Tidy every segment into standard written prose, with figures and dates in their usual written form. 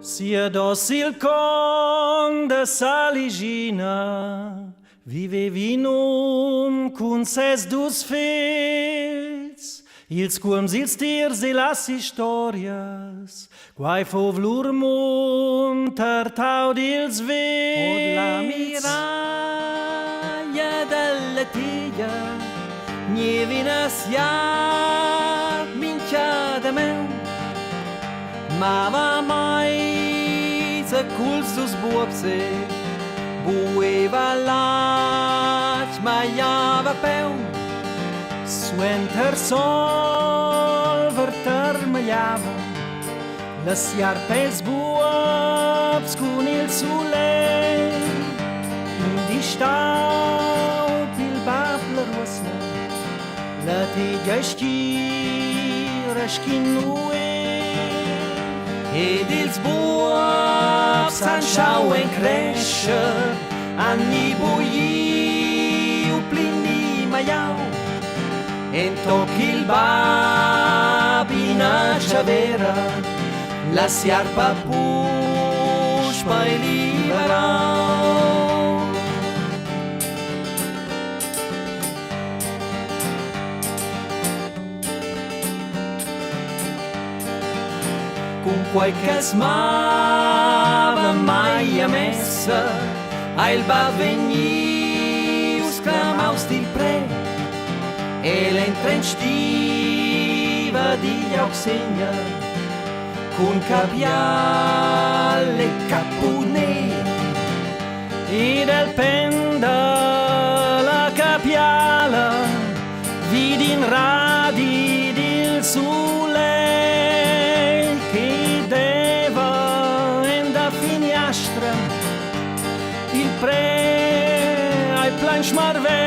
Sia docil con de saligina, vivevi num cun ses dus fils, ils cuams ils tirs e las historias, quai fov lur munter taud ils vets. Od la miraglia della tiglia, nievinas iad mincia de meu, ma va mai să culsus buopse, bueva laci mai iava peu. Suenter sol vertermellava, las iarpels buops cun il soleil, di staub il bable ruosna, la tiglia schira schinue. Ed ils buops anschauen crescer, anni buiu plini maiau, en toc il babina chavera, la siarpa pushpa e liberau. Con qualche smava mai a messa, a il va vegni usclamaus il pre, e l'entrenchtiva di auxegna, con capiale e capune, e del penda la capiala, vidi in radi del sole. Il pre ai planche marve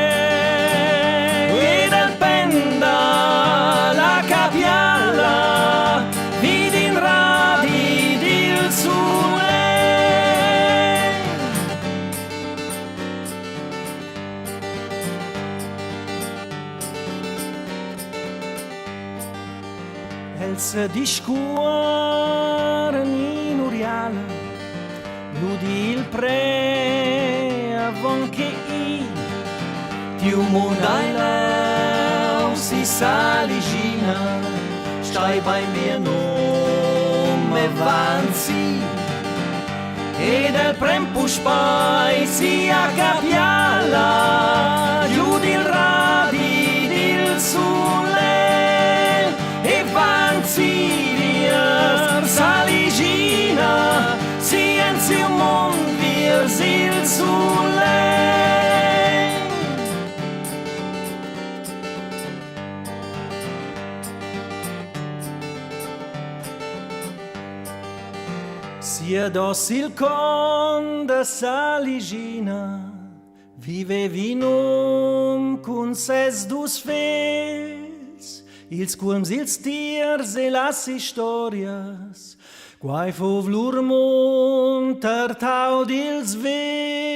e del penda la capiala vidi in radi del sole. El se discuore in uriala, ludi il pre avon che i tiu mondai lau si saligina, stai bei mir nome vanzi, e del prem pushpai si a capiala, giù il radi del sole, e vanzi dir saligina, silenzio mon virs il sole. Sia docil con de saligina, vivevi num cun ses dus fils, ils cuams ils tirs e las historias, quai fov lur munter taud ils vets.